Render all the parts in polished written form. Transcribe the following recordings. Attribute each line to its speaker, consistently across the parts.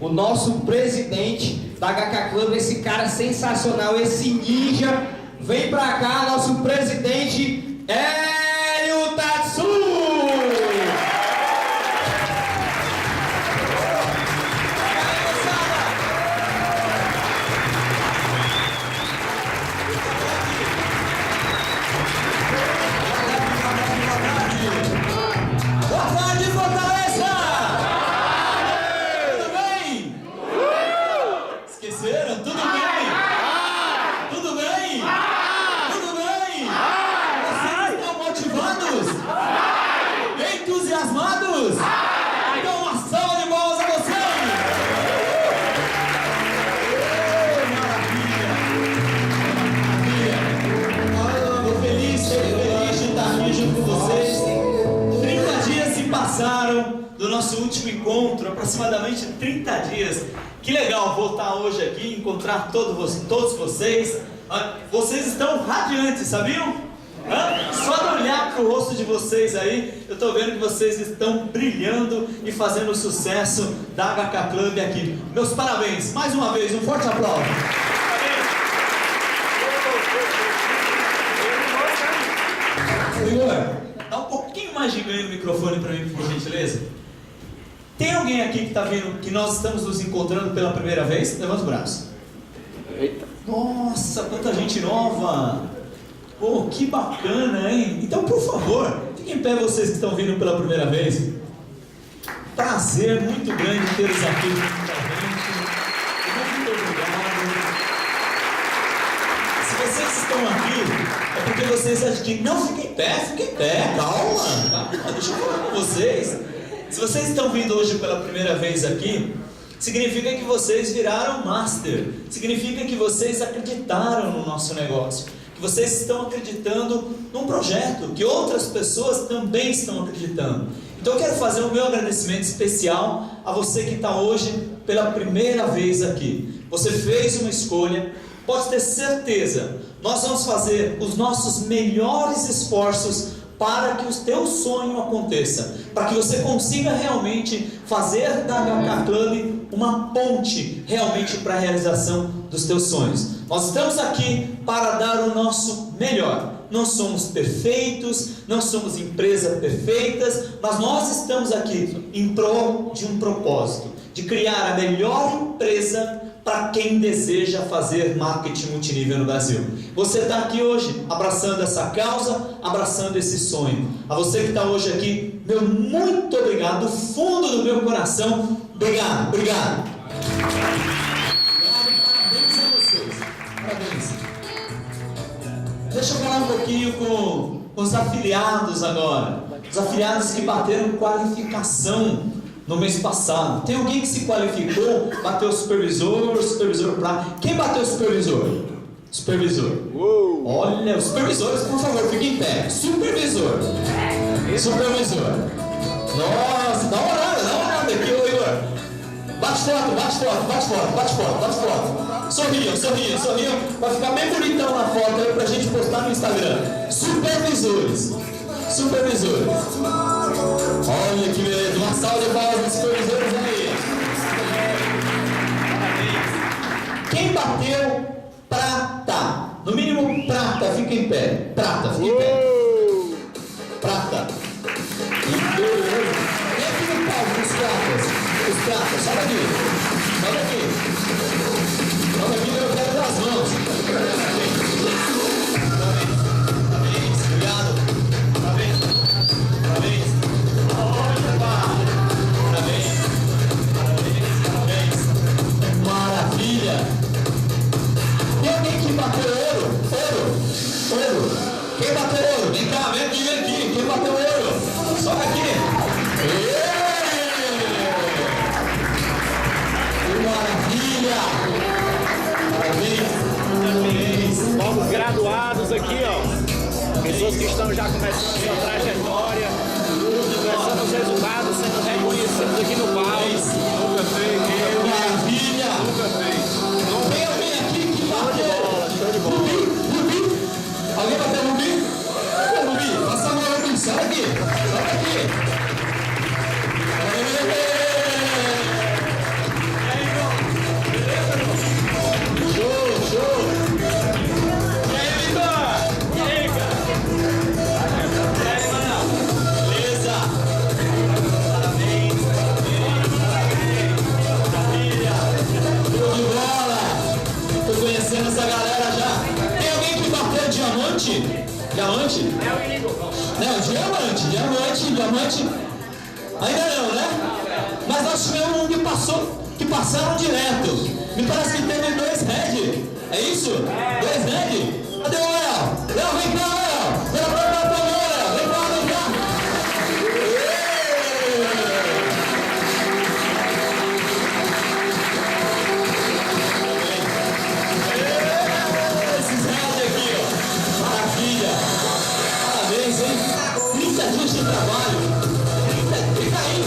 Speaker 1: o nosso presidente da HK Club, esse cara sensacional, esse ninja. Vem pra cá, nosso presidente Hélio Tatsu!
Speaker 2: Entusiasmados? Então uma salva de palmas a vocês! Maravilha! Estou feliz de estar aqui junto com vocês. 30 dias se passaram do nosso último encontro, aproximadamente 30 dias. Que legal voltar hoje aqui e encontrar todos vocês. Vocês estão radiantes, sabiam? Só de olhar para o rosto de vocês aí, eu estou vendo que vocês estão brilhando e fazendo o sucesso da HK Club aqui. Meus parabéns, mais uma vez, um forte aplauso. Igor, dá um pouquinho mais de ganho no microfone para mim, por gentileza. Tem alguém aqui que está vendo que nós estamos nos encontrando pela primeira vez? Levanta o braço.
Speaker 1: Eita.
Speaker 2: Nossa, quanta gente nova! Oh, que bacana, hein? Então, por favor, fiquem em pé vocês que estão vindo pela primeira vez. Prazer muito grande ter-os aqui junto com a gente. Muito obrigado. Se vocês estão aqui, é porque vocês acham que... Não, fiquem em pé, calma. Deixa eu falar com vocês. Se vocês estão vindo hoje pela primeira vez aqui, significa que vocês viraram master. Significa que vocês acreditaram no nosso negócio. Vocês estão acreditando num projeto que outras pessoas também estão acreditando. Então eu quero fazer o meu agradecimento especial a você que está hoje pela primeira vez aqui. Você fez uma escolha, pode ter certeza, nós vamos fazer os nossos melhores esforços para que o teu sonho aconteça, para que você consiga realmente fazer da HK Club uma ponte realmente para a realização dos teus sonhos. Nós estamos aqui para dar o nosso melhor. Não somos perfeitos, não somos empresas perfeitas, mas nós estamos aqui em prol de um propósito, de criar a melhor empresa para quem deseja fazer marketing multinível no Brasil. Você está aqui hoje abraçando essa causa, abraçando esse sonho. A você que está hoje aqui, meu muito obrigado, do fundo do meu coração, obrigado. Parabéns a vocês. Parabéns. Deixa eu falar um pouquinho com os afiliados agora. Os afiliados que bateram qualificação no mês passado. Tem alguém que se qualificou, bateu supervisor pra... Quem bateu supervisor? Supervisor. Olha, os supervisores, por favor, fiquem em pé. Supervisor. Nossa, dá uma olhada aqui, ô Igor. Bate foto. Sorriam. Vai ficar bem bonitão na foto aí pra gente postar no Instagram. Supervisores. Olha que beleza, uma salva de palmas dos supervisores aí. Quem bateu prata? No mínimo prata, fica em pé. Prata. Vem aqui no palco, os pratas, sobe aqui, eu quero dar as mãos. Parabéns, obrigado. Parabéns. Maravilha. Tem alguém que bateu ouro? Quem bateu ouro? Vem cá, vem aqui. Quem bateu ouro? Sobe aqui. Que maravilha. Parabéns.
Speaker 3: Novos graduados aqui, ó. Pessoas que estão já começando a sua trajetória, começando os resultados, sendo reconhecidos aqui no país.
Speaker 2: Nunca fez. Maravilha. Tem alguém aqui que bateu?
Speaker 3: Show de bola.
Speaker 2: Rubi? Alguém bateu Rubi? Rubi, passa a mão, Rubi. Sai aqui. diamante? Não, diamante. Ainda não, né? Mas nós tivemos um que passaram direto. Me parece que teve 2 red. É isso? 2 red? Cadê o Léo? Léo, vem cá, Léo! Vem cá, Léo! Vem cá! Esses red aqui, ó. Maravilha! Parabéns, hein? 30 dias de trabalho. Fica aí.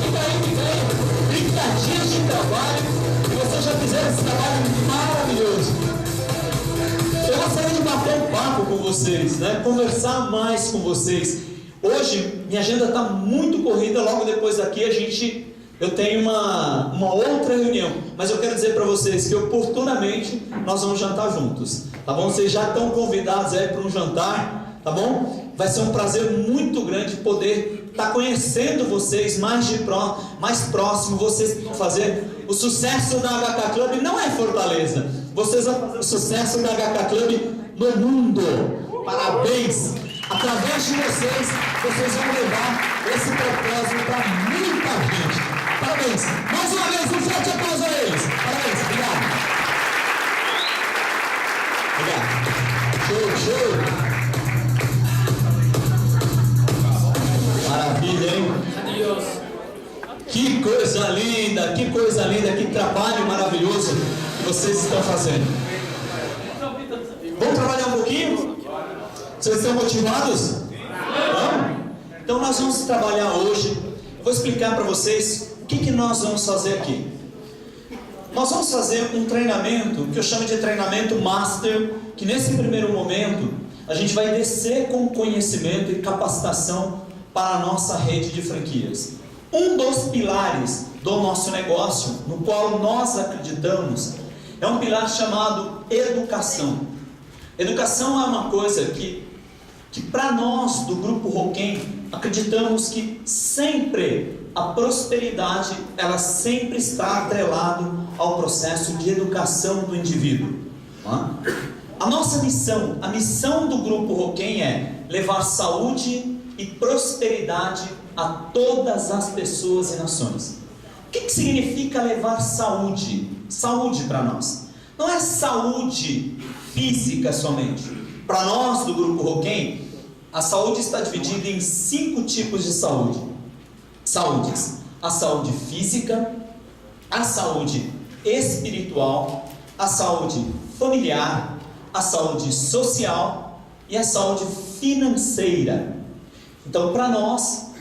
Speaker 2: 30 dias de trabalho. E vocês já fizeram esse trabalho maravilhoso. Eu gostaria de bater um papo com vocês, né? Conversar mais com vocês. Hoje, minha agenda está muito corrida. Logo depois daqui, eu tenho uma outra reunião. Mas eu quero dizer para vocês que, oportunamente, nós vamos jantar juntos. Tá bom? Vocês já estão convidados aí para um jantar, tá bom? Vai ser um prazer muito grande poder estar conhecendo vocês mais próximo. Vocês vão fazer o sucesso da HK Club, não é Fortaleza. Vocês vão fazer o sucesso da HK Club no mundo. Parabéns! Através de vocês vão levar esse propósito para muita gente. Parabéns! Mais uma vez, um forte aplauso a eles. Parabéns, obrigado. Show! Maravilha, hein? Que coisa linda, que trabalho maravilhoso que vocês estão fazendo. Vamos trabalhar um pouquinho? Vocês estão motivados? Não? Então nós vamos trabalhar hoje. Eu vou explicar para vocês o que nós vamos fazer aqui. Nós vamos fazer um treinamento que eu chamo de treinamento master, que nesse primeiro momento a gente vai descer com conhecimento e capacitação para a nossa rede de franquias. Um dos pilares do nosso negócio, no qual nós acreditamos, é um pilar chamado educação. Educação é uma coisa que para nós do Grupo Roquem, acreditamos que sempre a prosperidade, ela sempre está atrelado ao processo de educação do indivíduo. A nossa missão, a missão do Grupo Roquem é levar saúde e prosperidade a todas as pessoas e nações. O que significa levar saúde? Saúde para nós não é saúde física somente. Para nós do Grupo Roquem, a saúde está dividida em 5 tipos de saúdes: a saúde física, a saúde espiritual, a saúde familiar, a saúde social e a saúde financeira. Então, para nós,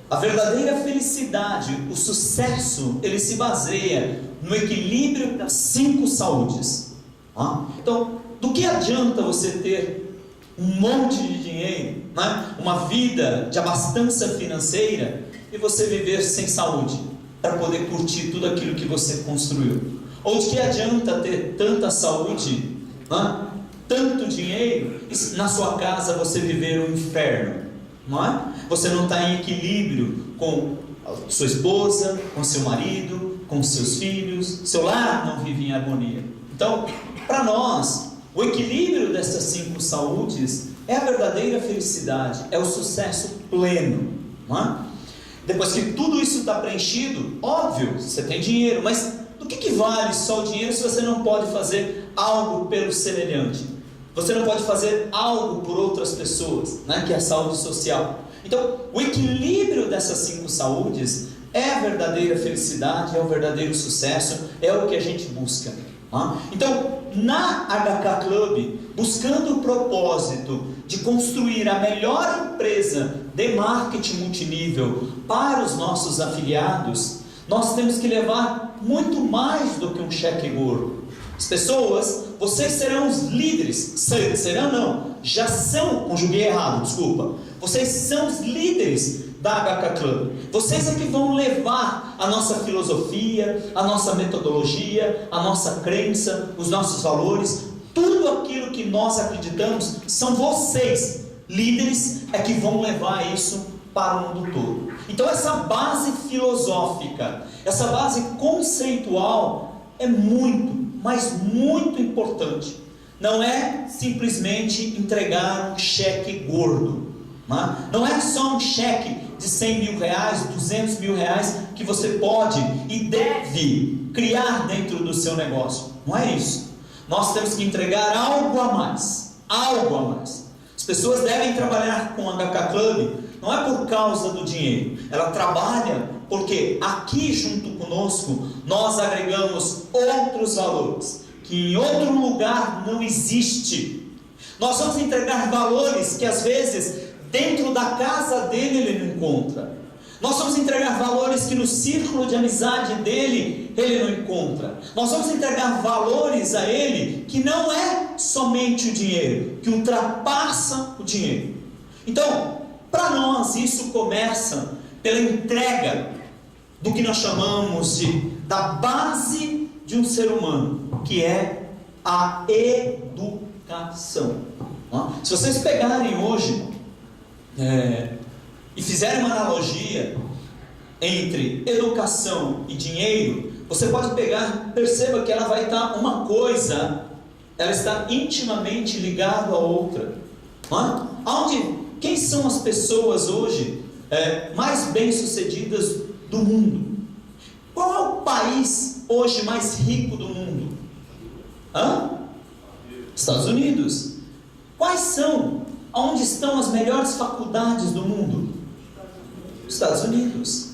Speaker 2: a verdadeira felicidade, o sucesso, ele se baseia no equilíbrio das 5 saúdes. Então, do que adianta você ter um monte de dinheiro, né? Uma vida de abastança financeira, e você viver sem saúde, para poder curtir tudo aquilo que você construiu? Ou de que adianta ter tanta saúde, né? Tanto dinheiro, e na sua casa você viver um inferno? Não é? Você não está em equilíbrio com a sua esposa, com seu marido, com seus filhos, seu lar não vive em harmonia. Então, para nós, o equilíbrio dessas 5 saúdes é a verdadeira felicidade, é o sucesso pleno. Não é? Depois que tudo isso está preenchido, óbvio, você tem dinheiro, mas do que vale só o dinheiro se você não pode fazer algo pelo semelhante? Você não pode fazer algo por outras pessoas, né? Que é a saúde social. Então, o equilíbrio dessas 5 saúdes é a verdadeira felicidade, é o verdadeiro sucesso, é o que a gente busca. Então, na HK Club, buscando o propósito de construir a melhor empresa de marketing multinível para os nossos afiliados, nós temos que levar muito mais do que um cheque gordo. As pessoas, vocês serão os líderes, serão não, já são, conjuguei errado, desculpa. Vocês são os líderes da HK Club. Vocês é que vão levar a nossa filosofia, a nossa metodologia, a nossa crença, os nossos valores, tudo aquilo que nós acreditamos, são vocês, líderes, é que vão levar isso para o mundo todo. Então essa base filosófica, essa base conceitual é muito, mas muito importante. não é simplesmente entregar um cheque gordo. Não é só um cheque de 100 mil reais, 200 mil reais que você pode e deve criar dentro do seu negócio. Não é isso. Nós temos que entregar algo a mais. Algo a mais. As pessoas devem trabalhar com a HK Club, não é por causa do dinheiro. Ela trabalha porque aqui junto conosco nós agregamos outros valores que em outro lugar não existe. Nós vamos entregar valores que às vezes dentro da casa dele ele não encontra. Nós vamos entregar valores que no círculo de amizade dele ele não encontra. Nós vamos entregar valores a ele que não é somente o dinheiro, que ultrapassa o dinheiro. Então, para nós isso começa pela entrega do que nós chamamos da base de um ser humano, que é a educação. Se vocês pegarem hoje e fizerem uma analogia entre educação e dinheiro, você pode pegar, perceba que ela vai estar uma coisa, ela está intimamente ligada à outra. Quem são as pessoas hoje mais bem-sucedidas do mundo? Qual é o país hoje mais rico do mundo? Estados Unidos. Quais são? Onde estão as melhores faculdades do mundo? Estados Unidos.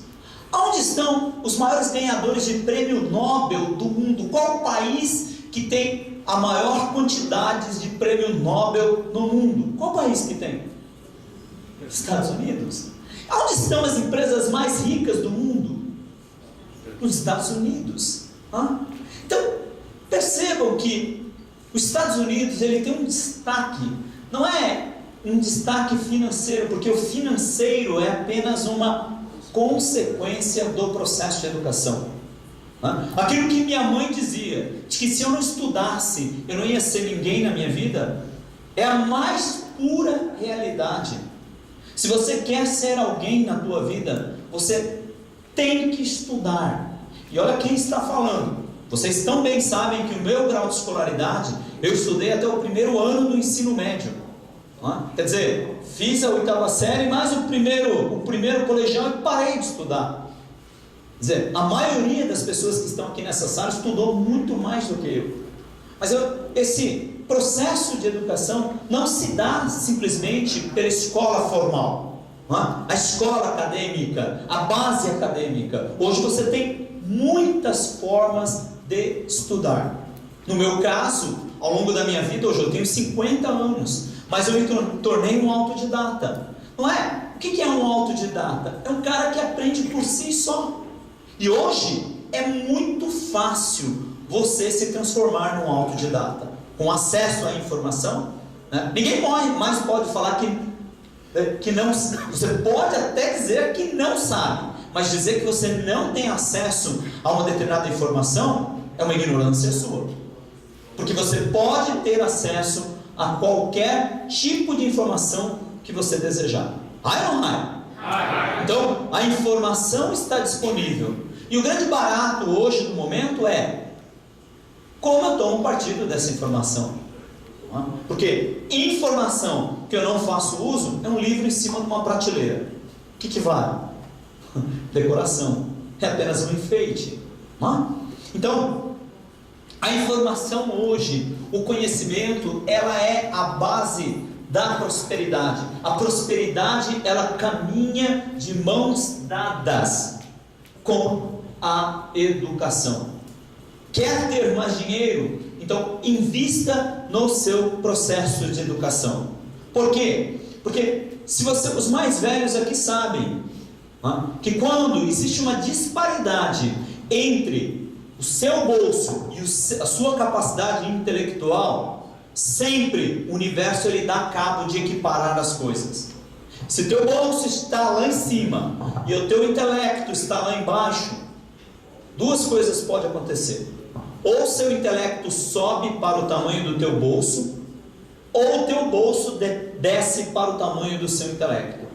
Speaker 2: Onde estão os maiores ganhadores de prêmio Nobel do mundo? Qual o país que tem a maior quantidade de prêmio Nobel no mundo? Qual país que tem? Estados Unidos. Onde estão as empresas mais ricas do mundo? Nos Estados Unidos. Então, percebam que os Estados Unidos ele tem um destaque. Não é um destaque financeiro, porque o financeiro é apenas uma consequência do processo de educação. Aquilo que minha mãe dizia, de que se eu não estudasse, eu não ia ser ninguém na minha vida, é a mais pura realidade. Se você quer ser alguém na tua vida, você tem que estudar. E olha quem está falando. Vocês também sabem que o meu grau de escolaridade, eu estudei até o primeiro ano do ensino médio. Quer dizer, fiz a 8ª série, mas o primeiro colegial e parei de estudar. Quer dizer, a maioria das pessoas que estão aqui nessa sala estudou muito mais do que eu. Mas esse processo de educação não se dá simplesmente pela escola formal, a escola acadêmica, a base acadêmica. Hoje você tem muitas formas de estudar. No meu caso, ao longo da minha vida, hoje eu tenho 50 anos, mas eu me tornei um autodidata. Não é? O que é um autodidata? É um cara que aprende por si só. E hoje é muito fácil você se transformar num autodidata, com acesso à informação. Ninguém mais pode falar que não. Você pode até dizer que não sabe, mas dizer que você não tem acesso a uma determinada informação é uma ignorância sua. Porque você pode ter acesso a qualquer tipo de informação que você desejar. Ai ou não ai? Então, a informação está disponível. E o grande barato hoje, no momento, é como eu tomo partido dessa informação. Porque informação que eu não faço uso é um livro em cima de uma prateleira. O que vale? Decoração. É apenas um enfeite. Então, a informação hoje, o conhecimento, ela é a base da prosperidade. A prosperidade, ela caminha de mãos dadas com a educação. Quer ter mais dinheiro? Então, invista no seu processo de educação. Por quê? Porque os mais velhos aqui sabem que quando existe uma disparidade entre o seu bolso e a sua capacidade intelectual, sempre o universo ele dá cabo de equiparar as coisas. Se teu bolso está lá em cima e o teu intelecto está lá embaixo, duas coisas podem acontecer. Ou seu intelecto sobe para o tamanho do teu bolso, ou o teu bolso desce para o tamanho do seu intelecto.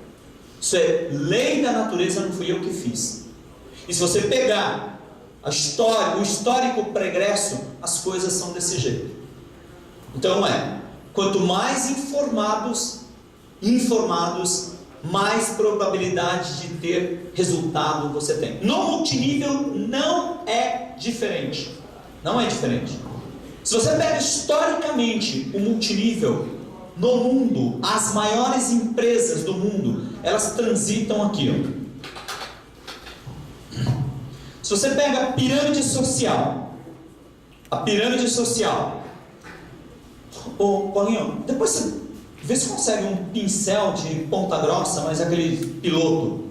Speaker 2: Isso é lei da natureza, não fui eu que fiz. E se você pegar o histórico pregresso, as coisas são desse jeito. Então quanto mais informados, mais probabilidade de ter resultado você tem. No multinível não é diferente. Não é diferente. Se você pega historicamente o multinível no mundo, as maiores empresas do mundo, elas transitam aqui, ó. Se você pega a pirâmide social, ô Paulinho, depois você vê se consegue um pincel de ponta grossa, mas aquele piloto.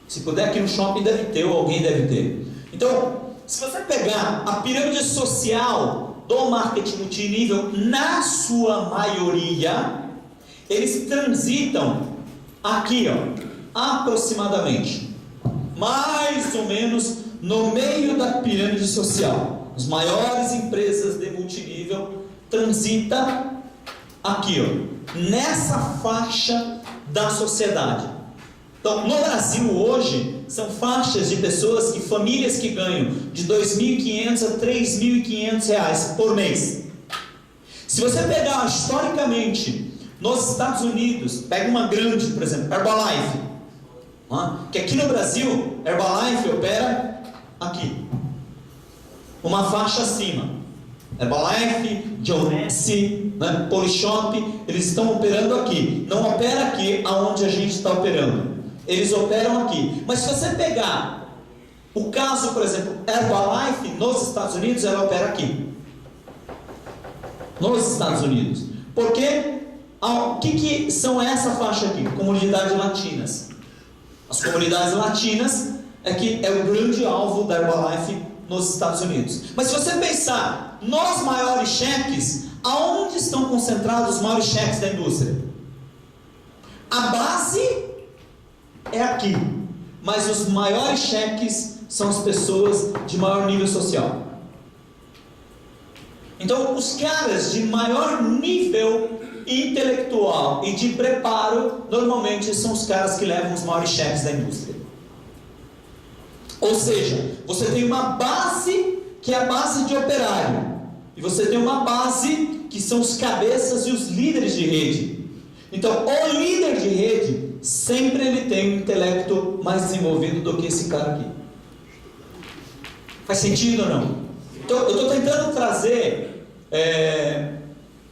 Speaker 2: Se puder, aqui no shopping deve ter, ou alguém deve ter. Então, se você pegar a pirâmide social do marketing multinível, na sua maioria, eles transitam aqui, ó, aproximadamente, mais ou menos no meio da pirâmide social. As maiores empresas de multinível transitam aqui, ó, nessa faixa da sociedade. Então, no Brasil hoje, são faixas de pessoas famílias que ganham de R$ 2.500 a R$ 3.500 por mês. Se você pegar historicamente nos Estados Unidos, pega uma grande, por exemplo, Herbalife, que aqui no Brasil, Herbalife opera aqui, uma faixa acima. Herbalife, Jonesy, Polishop, eles estão operando aqui. Não opera aqui aonde a gente está operando. Eles operam aqui. Mas se você pegar o caso, por exemplo, Herbalife nos Estados Unidos, ela opera aqui. Nos Estados Unidos. Porque o que são essa faixa aqui? Comunidades latinas. As comunidades latinas é o grande alvo da Herbalife nos Estados Unidos. Mas se você pensar nos maiores cheques, aonde estão concentrados os maiores cheques da indústria? A base é aqui, mas os maiores cheques são as pessoas de maior nível social. Então, os caras de maior nível intelectual e de preparo, normalmente são os caras que levam os maiores cheques da indústria. Ou seja, você tem uma base que é a base de operário, e você tem uma base que são os cabeças e os líderes de rede. Então, o líder de rede, sempre ele tem um intelecto mais desenvolvido do que esse cara aqui. Faz sentido ou não? Então, eu estou tentando trazer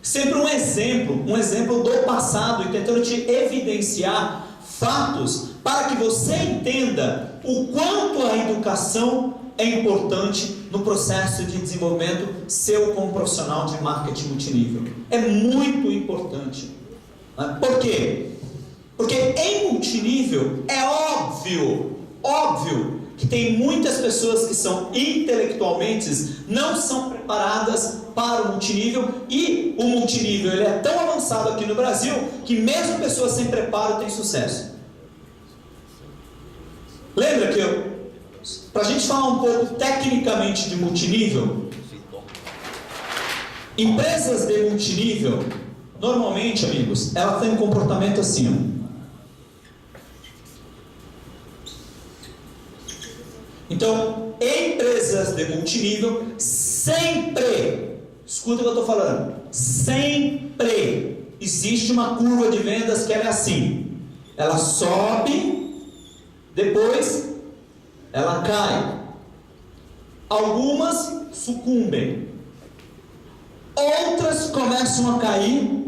Speaker 2: sempre um exemplo do passado, e tentando te evidenciar fatos para que você entenda o quanto a educação é importante no processo de desenvolvimento seu como profissional de marketing multinível. É muito importante. Por quê? Porque em multinível é óbvio que tem muitas pessoas que são intelectualmente não são preparadas para o multinível, e o multinível ele é tão avançado aqui no Brasil que mesmo pessoas sem preparo têm sucesso. Lembra que para a gente falar um pouco tecnicamente de multinível, empresas de multinível, normalmente, amigos, ela tem um comportamento assim, ó. Então, empresas de multinível sempre, escuta o que eu estou falando, sempre existe uma curva de vendas que ela é assim, ela sobe, depois ela cai, algumas sucumbem, outras começam a cair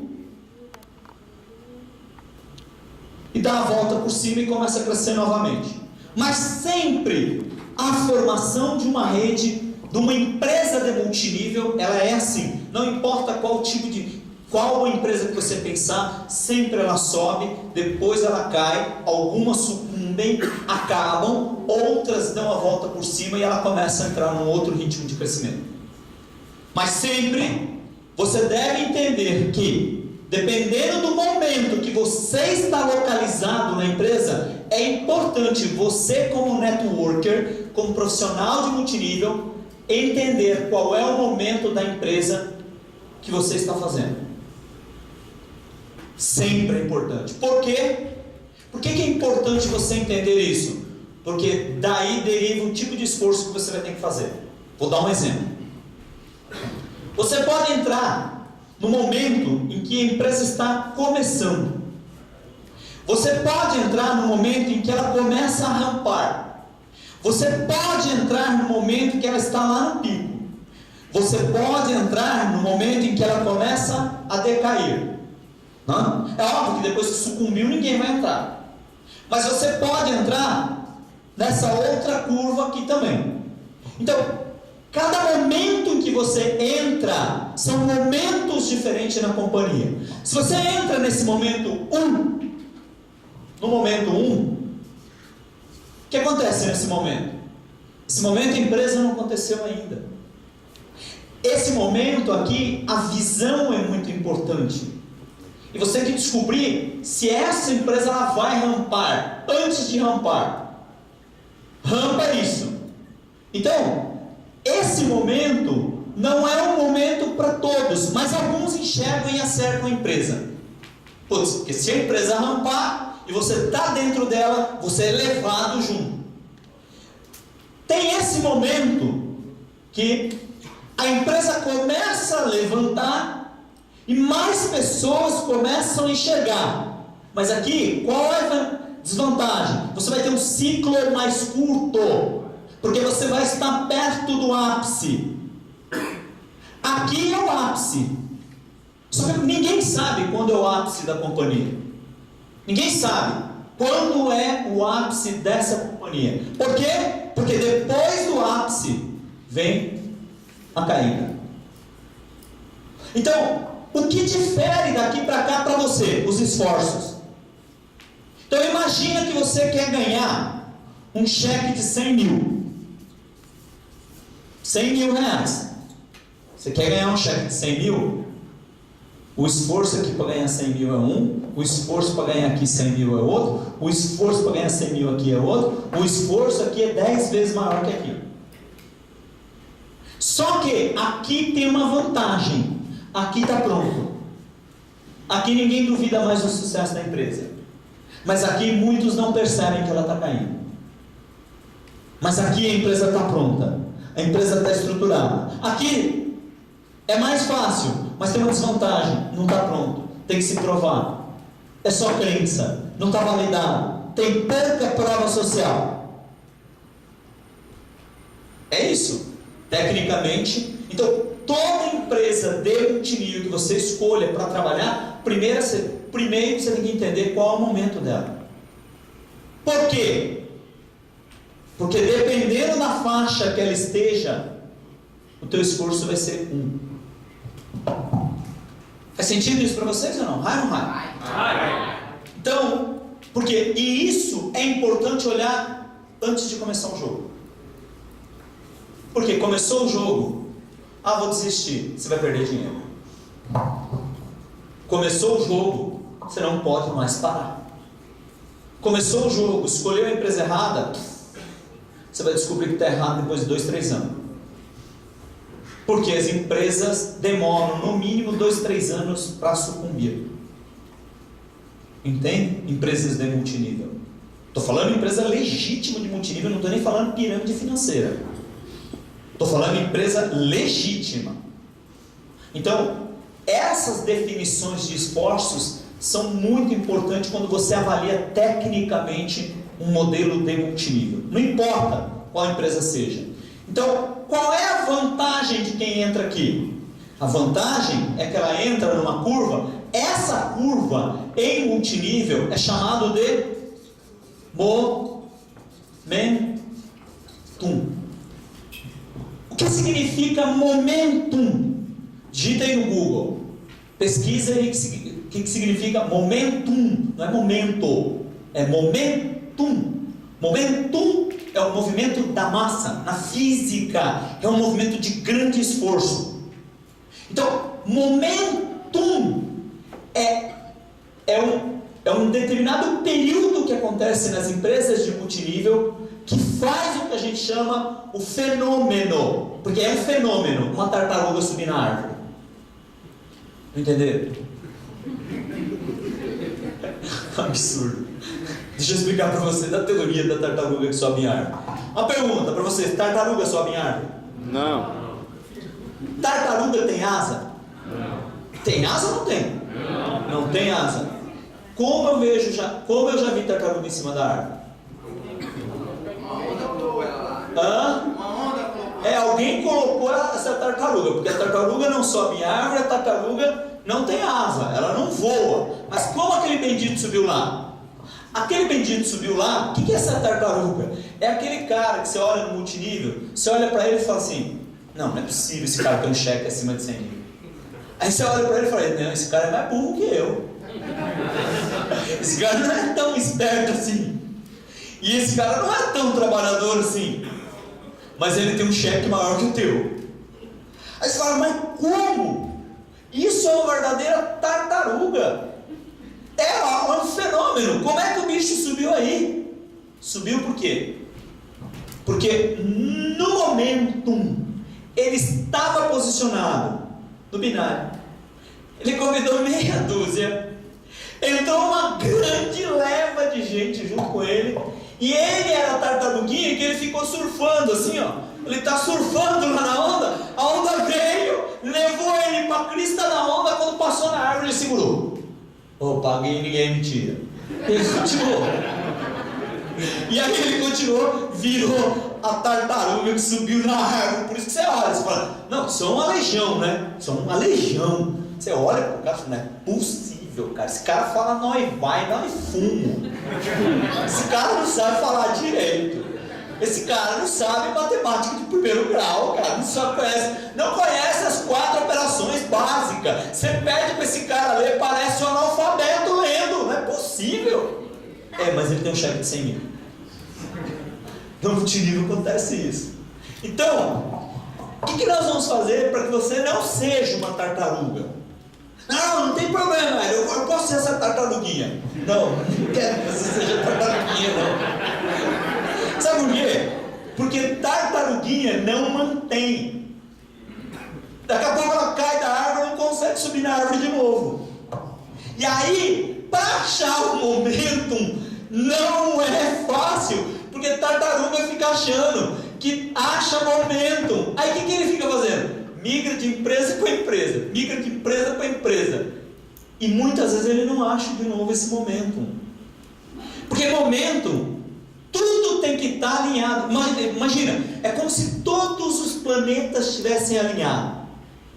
Speaker 2: e dá a volta por cima e começa a crescer novamente. Mas sempre a formação de uma rede, de uma empresa de multinível, ela é assim. Não importa qual empresa que você pensar, sempre ela sobe, depois ela cai, algumas sucumbem, acabam, outras dão a volta por cima e ela começa a entrar num outro ritmo de crescimento. Mas sempre você deve entender que, dependendo do momento que você está localizado na empresa, é importante você, como networker, como profissional de multinível, entender qual é o momento da empresa que você está fazendo. Sempre é importante. Por quê? Por que é importante você entender isso? Porque daí deriva o tipo de esforço que você vai ter que fazer. Vou dar um exemplo. Você pode entrar no momento em que a empresa está começando. Você pode entrar no momento em que ela começa a rampar. Você pode entrar no momento em que ela está lá no pico. Você pode entrar no momento em que ela começa a decair. Não? É óbvio que depois que sucumbiu, ninguém vai entrar. Mas você pode entrar nessa outra curva aqui também. Então, cada momento em que você entra, são momentos diferentes na companhia. Se você entra nesse momento 1, no momento 1, o que acontece nesse momento? Esse momento a empresa não aconteceu ainda. Esse momento aqui, a visão é muito importante. E você tem que descobrir se essa empresa ela vai rampar antes de rampar. Rampa isso. Então, esse momento não é um momento para todos, mas alguns enxergam e acertam a empresa. Putz, porque se a empresa rampar e você está dentro dela, você é levado junto. Tem esse momento que a empresa começa a levantar e mais pessoas começam a enxergar. Mas aqui, qual é a desvantagem? Você vai ter um ciclo mais curto, porque você vai estar perto do ápice. Aqui é o ápice. Só que ninguém sabe quando é o ápice da companhia. Ninguém sabe quando é o ápice dessa companhia. Por quê? Porque depois do ápice vem a caída. Então, o que difere daqui para cá para você? Os esforços. Então, imagina que você quer ganhar um cheque de 100 mil. 100 mil reais. Você quer ganhar um cheque de 100 mil? O esforço aqui para ganhar 100 mil é um, o esforço para ganhar aqui 100 mil é outro, o esforço para ganhar 100 mil aqui é outro, o esforço aqui é 10 vezes maior que aqui. Só que aqui tem uma vantagem, aqui está pronto. Aqui ninguém duvida mais do sucesso da empresa. Mas aqui muitos não percebem que ela está caindo. Mas aqui a empresa está pronta, a empresa está estruturada. Aqui é mais fácil, mas tem uma desvantagem, não está pronto, tem que se provar. É só crença, não está validado, tem pouca prova social. É isso, tecnicamente. Então, toda empresa de multinível que você escolha para trabalhar, primeiro você tem que entender qual é o momento dela. Por quê? Porque dependendo da faixa que ela esteja, o teu esforço vai ser 1. Faz sentido isso para vocês ou não? Vai ou não vai? Então, porque, e isso é importante olhar antes de começar o jogo. Porque começou o jogo, vou desistir, você vai perder dinheiro. Começou o jogo, você não pode mais parar. Começou o jogo, escolheu a empresa errada, você vai descobrir que está errado depois de 2, 3 anos. Porque as empresas demoram no mínimo 2, 3 anos para sucumbir. Entende? Empresas de multinível. Estou falando empresa legítima de multinível, não estou nem falando pirâmide financeira. Estou falando empresa legítima. Então, essas definições de esforços são muito importantes quando você avalia tecnicamente um modelo de multinível. Não importa qual empresa seja. Então, qual é a vantagem de quem entra aqui? A vantagem é que ela entra numa curva. Essa curva em multinível é chamado de momentum. O que significa momentum? Digita aí no Google. Pesquisa aí o que significa momentum. Não é momento, é momentum. Momentum é o movimento da massa, na física, é um movimento de grande esforço. Então, momentum é um determinado período que acontece nas empresas de multinível que faz o que a gente chama o fenômeno, porque é um fenômeno, uma tartaruga subir na árvore. Entenderam? Absurdo. Deixa eu explicar para você da teoria da tartaruga que sobe em árvore. Uma pergunta para você: tartaruga sobe em árvore?
Speaker 3: Não.
Speaker 2: Tartaruga tem asa?
Speaker 3: Não.
Speaker 2: Tem asa ou não tem? Não tem asa. Como eu já vi tartaruga em cima da árvore? Alguém colocou essa tartaruga, porque a tartaruga não sobe em árvore, a tartaruga não tem asa, ela não voa. Mas como aquele bendito subiu lá? Aquele bendito subiu lá, o que é essa tartaruga? É aquele cara que você olha no multinível, você olha para ele e fala assim: não é possível esse cara ter um cheque acima de 100 mil. Aí você olha para ele e fala: não, esse cara é mais burro que eu. Esse cara não é tão esperto assim. E esse cara não é tão trabalhador assim. Mas ele tem um cheque maior que o teu. Aí você fala: mas como? Isso é uma verdadeira tartaruga. É um fenômeno. Como é que o bicho subiu aí? Subiu por quê? Porque no momento ele estava posicionado no binário. Ele convidou meia dúzia. Entrou uma grande leva de gente junto com ele. E ele era a tartaruguinha que ele ficou surfando assim, ó. Ele está surfando lá na onda. A onda veio, levou ele para a crista da onda. Quando passou na árvore, ele segurou. Opa, ninguém me tira. Ele continuou. E aí ele continuou, virou a tartaruga que subiu na árvore. Por isso que você olha, você fala: não, são uma legião, né? São uma legião. Você olha para o cara e fala: não é possível, cara. Esse cara fala: nós vai, nós fumo. Esse cara não sabe falar direito. Esse cara não sabe matemática de primeiro grau, cara. Não conhece as 4 operações básicas. Você pede para esse cara ler, parece um analfabeto lendo. Não é possível. Mas ele tem um cheque de 100 mil. No multinível acontece isso. Então, o que nós vamos fazer para que você não seja uma tartaruga? Não tem problema, eu posso ser essa tartaruguinha. Não quero que você seja tartaruguinha, não. Sabe por quê? Porque tartaruguinha não mantém. Daqui a pouco ela cai da árvore e não consegue subir na árvore de novo. E aí, para achar o momentum, não é fácil. Porque tartaruga fica achando que acha momentum. Aí o que ele fica fazendo? Migra de empresa para empresa. Migra de empresa para empresa. E muitas vezes ele não acha de novo esse momentum. Porque momentum, tudo tem que estar alinhado. Imagina, é como se todos os planetas estivessem alinhados.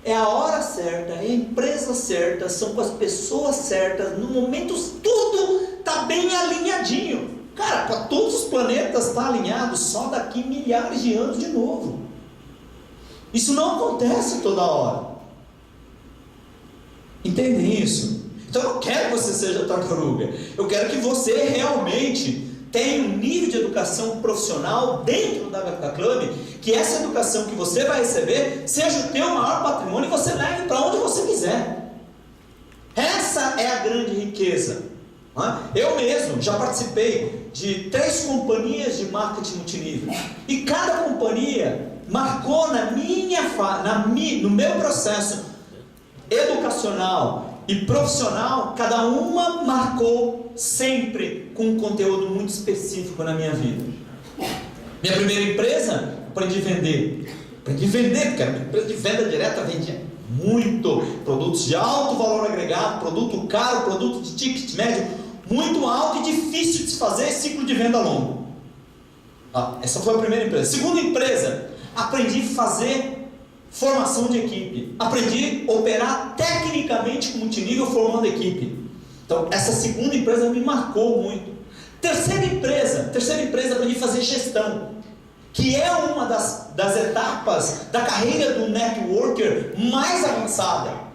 Speaker 2: É a hora certa, é a empresa certa, são com as pessoas certas, no momento tudo está bem alinhadinho. Cara, para todos os planetas estar alinhado só daqui milhares de anos de novo. Isso não acontece toda hora. Entendem isso? Então eu não quero que você seja tartaruga. Eu quero que você realmente tenha um nível de educação profissional dentro da HK Club, que essa educação que você vai receber seja o teu maior patrimônio e você leve para onde você quiser. Essa é a grande riqueza. Eu mesmo já participei de 3 companhias de marketing multinível. E cada companhia marcou no meu processo educacional e profissional, cada uma marcou sempre com um conteúdo muito específico na minha vida. Minha primeira empresa, aprendi a vender, porque era uma empresa de venda direta, vendia muito, produtos de alto valor agregado, produto caro, produto de ticket médio muito alto e difícil de se fazer, ciclo de venda longo. Essa foi a primeira empresa. Segunda empresa, aprendi a fazer formação de equipe, aprendi a operar tecnicamente com multinível formando equipe. Então essa segunda empresa me marcou muito. Terceira empresa, aprendi a fazer gestão, que é uma das etapas da carreira do networker mais avançada.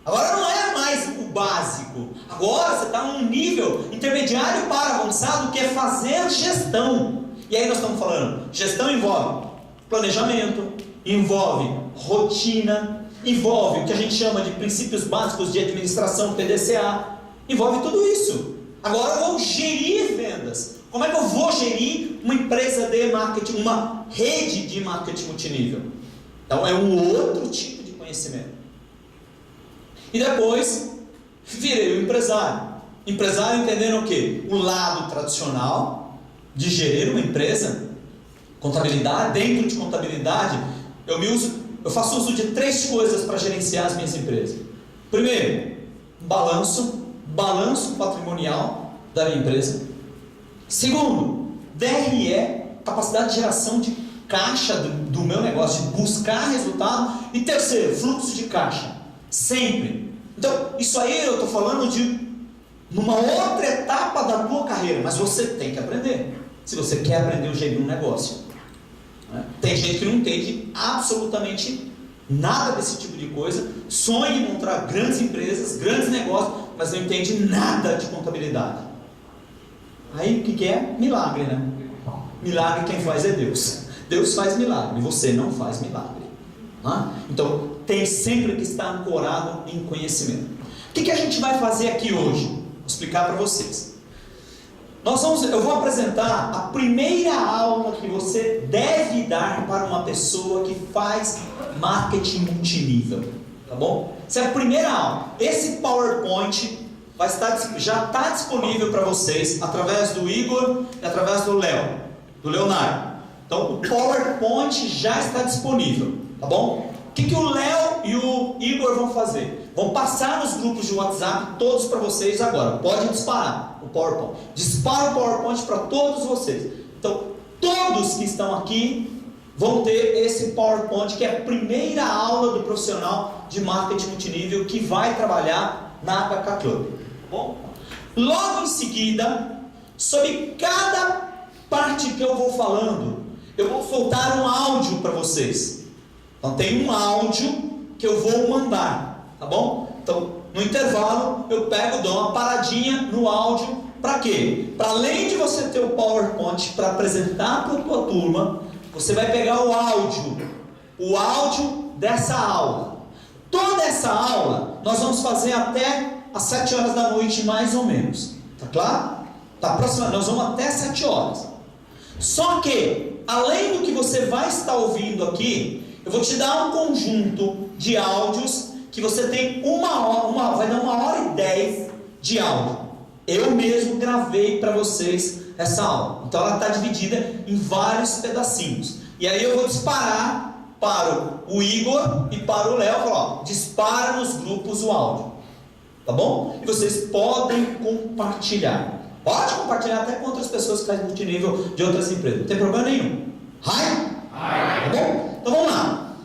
Speaker 2: Agora não é mais o básico, agora você está num nível intermediário para avançado, que é fazer gestão. E aí nós estamos falando, gestão envolve planejamento, envolve rotina, envolve o que a gente chama de princípios básicos de administração, PDCA, envolve tudo isso. Agora eu vou gerir vendas. Como é que eu vou gerir uma empresa de marketing, uma rede de marketing multinível? Então é um outro tipo de conhecimento. E depois virei o empresário. Empresário entendendo o quê? O lado tradicional de gerir uma empresa, contabilidade. Dentro de contabilidade eu faço uso de 3 coisas para gerenciar as minhas empresas. Primeiro, balanço patrimonial da minha empresa. Segundo, DRE, capacidade de geração de caixa do meu negócio, de buscar resultado. E terceiro, fluxo de caixa, sempre. Então, isso aí eu estou falando de numa outra etapa da tua carreira, mas você tem que aprender, se você quer aprender o jeito de um negócio. Tem gente que não entende absolutamente nada desse tipo de coisa, sonha em montar grandes empresas, grandes negócios, mas não entende nada de contabilidade. Aí o que é? Milagre, né? Milagre quem faz é Deus. Deus faz milagre, você não faz milagre. Então tem sempre que estar ancorado em conhecimento. O que a gente vai fazer aqui hoje? Vou explicar para vocês. Eu vou apresentar a primeira aula que você deve dar para uma pessoa que faz marketing multinível, tá bom? Essa é a primeira aula. Esse PowerPoint já está disponível para vocês através do Igor e através do Leonardo. Então o PowerPoint já está disponível, tá bom? O que o Léo e o Igor vão fazer? Vão passar nos grupos de WhatsApp todos para vocês agora. Pode disparar o PowerPoint. Dispara o PowerPoint para todos vocês. Então, todos que estão aqui vão ter esse PowerPoint, que é a primeira aula do profissional de marketing multinível que vai trabalhar na HK Club. Tá bom? Logo em seguida, sobre cada parte que eu vou falando, eu vou soltar um áudio para vocês. Então tem um áudio que eu vou mandar, tá bom? Então no intervalo eu dou uma paradinha no áudio. Para quê? Para além de você ter o PowerPoint para apresentar para a tua turma, você vai pegar o áudio dessa aula. Toda essa aula nós vamos fazer até às 7 horas da noite, mais ou menos. Tá claro? Tá próximo, nós vamos até 7 horas. Só que, além do que você vai estar ouvindo aqui, eu vou te dar um conjunto de áudios que você tem vai dar 1h10 de áudio. Eu mesmo gravei para vocês essa aula. Então ela está dividida em vários pedacinhos. E aí eu vou disparar para o Igor e para o Léo. Falar, dispara nos grupos o áudio. Tá bom? E vocês podem compartilhar. Pode compartilhar até com outras pessoas que fazem multinível de outras empresas. Não tem problema nenhum. Tá bom? Então vamos lá.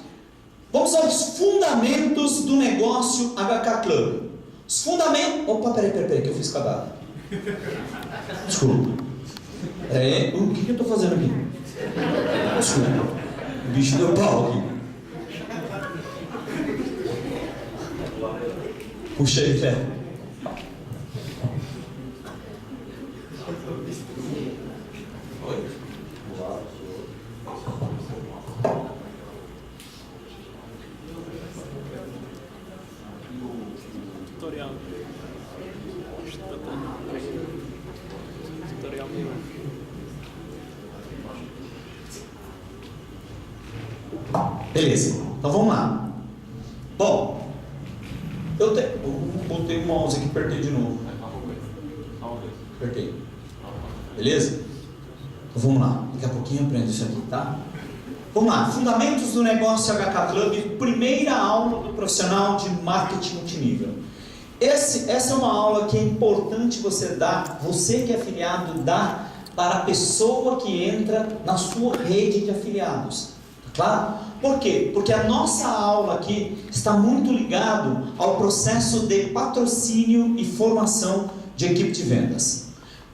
Speaker 2: Vamos aos fundamentos do negócio HK Club. Os fundamentos... Opa, peraí, que eu fiz cagada. Desculpa. Peraí, o que eu estou fazendo aqui? Desculpa. O bicho deu pau aqui. Puxei, velho. Beleza, então vamos lá. Bom, eu botei o mouse aqui, apertei de novo. Apertei. Beleza? Então vamos lá, daqui a pouquinho eu aprendo isso aqui, tá? Vamos lá, fundamentos do negócio HK Club, primeira aula do profissional de marketing multinível. Essa é uma aula que é importante você dar, você que é afiliado, dar para a pessoa que entra na sua rede de afiliados. Claro? Por quê? Porque a nossa aula aqui está muito ligado ao processo de patrocínio e formação de equipe de vendas.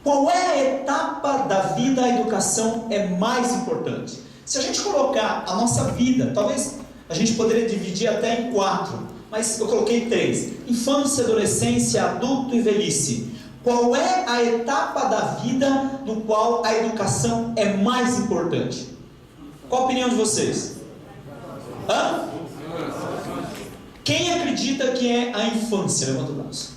Speaker 2: Qual é a etapa da vida a educação é mais importante? Se a gente colocar a nossa vida, talvez a gente poderia dividir até em 4, mas eu coloquei 3. Infância, adolescência, adulto e velhice. Qual é a etapa da vida no qual a educação é mais importante? Qual a opinião de vocês? Quem acredita que é a infância? Levanta o braço.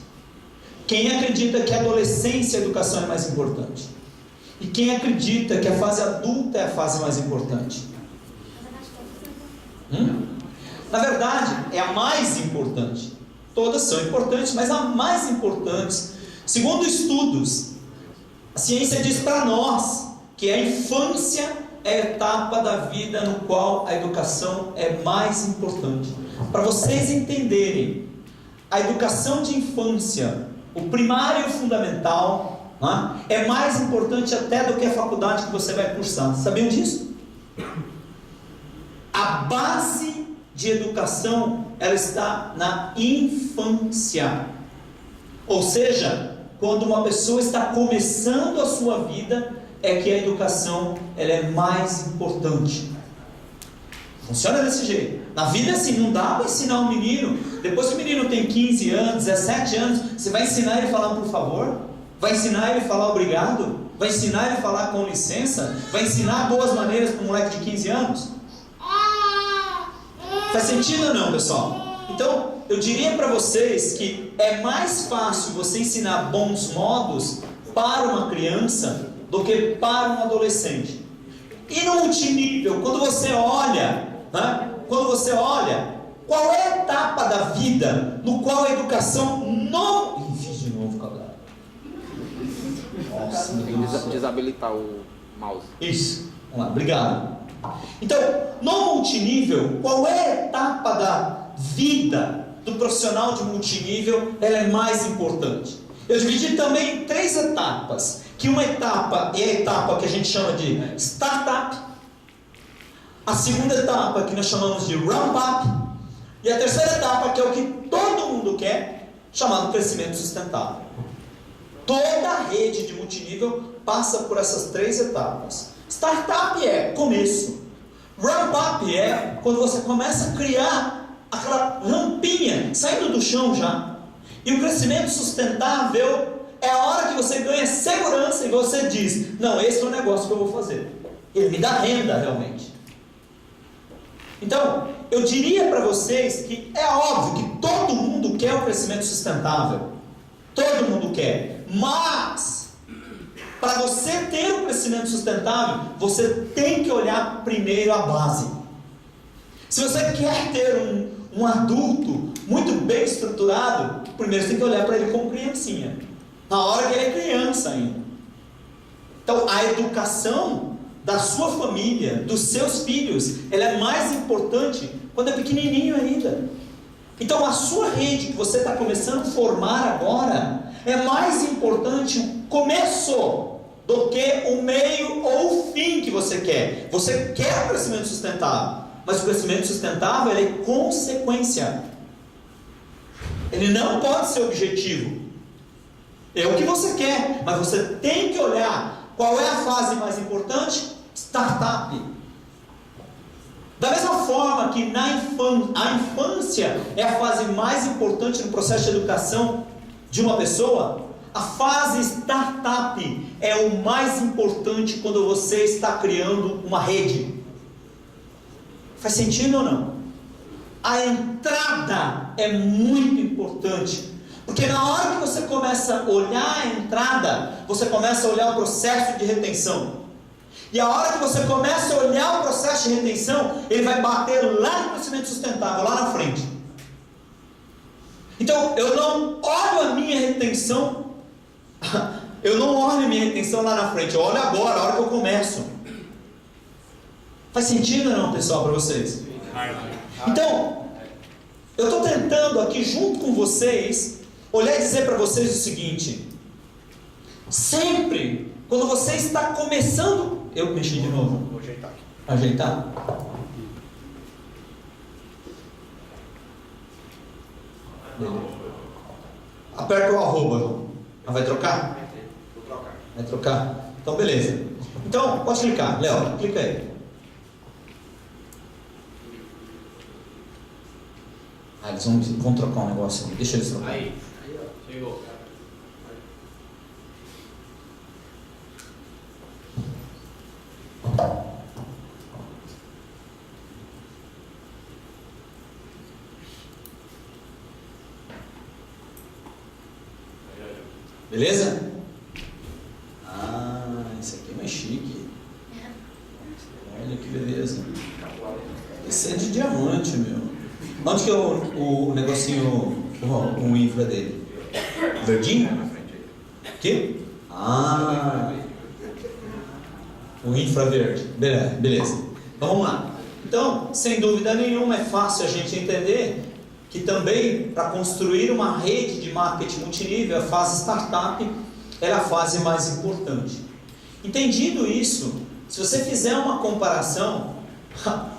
Speaker 2: Quem acredita que a adolescência e a educação é mais importante? E quem acredita que a fase adulta é a fase mais importante? Na verdade, é a mais importante. Todas são importantes, mas a mais importante, segundo estudos, a ciência diz para nós que a infância é a etapa da vida no qual a educação é mais importante. Para vocês entenderem, a educação de infância, o primário e o fundamental, né, é mais importante até do que a faculdade que você vai cursar. Sabiam disso? A base de educação, ela está na infância. Ou seja, quando uma pessoa está começando a sua vida, é que a educação ela é mais importante. Funciona desse jeito. Na vida assim, não dá para ensinar um menino, depois que o menino tem 15 anos, 17 anos, você vai ensinar ele a falar por favor? Vai ensinar ele a falar obrigado? Vai ensinar ele a falar com licença? Vai ensinar boas maneiras para um moleque de 15 anos? Faz sentido ou não, pessoal? Então, eu diria para vocês que é mais fácil você ensinar bons modos para uma criança do que para um adolescente. E no multinível, quando você olha, né? Quando você olha, qual é a etapa da vida no qual a educação não... Fiz de novo, cara. Nossa,
Speaker 3: Desabilitar o mouse.
Speaker 2: Isso. Vamos lá, obrigado. Então, no multinível, qual é a etapa da vida do profissional de multinível? Ela é mais importante. Eu dividi também em 3 etapas. Que uma etapa é a etapa que a gente chama de startup. A segunda etapa que nós chamamos de ramp-up. E a terceira etapa, que é o que todo mundo quer, chamado crescimento sustentável. Toda a rede de multinível passa por essas 3 etapas. Startup é começo. Ramp-up é quando você começa a criar aquela rampinha, saindo do chão já. E o crescimento sustentável é a hora que você ganha segurança e você diz, não, esse é o negócio que eu vou fazer. Ele me dá renda realmente. Então, eu diria para vocês que é óbvio que todo mundo quer o crescimento sustentável. Todo mundo quer. Mas, para você ter o crescimento sustentável, você tem que olhar primeiro a base. Se você quer ter um adulto muito bem estruturado, primeiro você tem que olhar para ele como criancinha. Na hora que ele é criança ainda. Então, a educação da sua família, dos seus filhos, ela é mais importante quando é pequenininho ainda. Então, a sua rede que você está começando a formar agora, é mais importante o começo do que o meio ou o fim que você quer. Você quer o crescimento sustentável, mas o crescimento sustentável ele é consequência. Ele não pode ser objetivo. É o que você quer, mas você tem que olhar qual é a fase mais importante? Startup. Da mesma forma que a infância é a fase mais importante no processo de educação de uma pessoa, a fase startup é o mais importante quando você está criando uma rede. Faz sentido ou não? A entrada é muito importante. Porque na hora que você começa a olhar a entrada, você começa a olhar o processo de retenção. E a hora que você começa a olhar o processo de retenção, ele vai bater lá no crescimento sustentável, lá na frente. Então, eu não olho a minha retenção, lá na frente, eu olho agora, a hora que eu começo. Faz sentido ou não, pessoal, para vocês? Então, eu estou tentando aqui, junto com vocês, olhar e dizer para vocês o seguinte: sempre, quando você está começando... Eu mexi de novo.
Speaker 3: Vou ajeitar aqui.
Speaker 2: Ajeitar? Aperta o arroba. Vai trocar?
Speaker 3: Vou trocar.
Speaker 2: Vai trocar? Então beleza. Então, pode clicar. Léo, clica aí. Eles vão trocar um negócio ali. Deixa eles trocar.
Speaker 3: Aí, ó. Chegou.
Speaker 2: Beleza? Esse aqui é mais chique. Olha que beleza. Esse é de diamante, meu. Onde que é o negocinho, o infra dele? Verdinho? Que? O infraverde. Beleza. Então, vamos lá. Então, sem dúvida nenhuma, é fácil a gente entender que também, para construir uma rede de marketing multinível, a fase startup é a fase mais importante. Entendido isso, se você fizer uma comparação,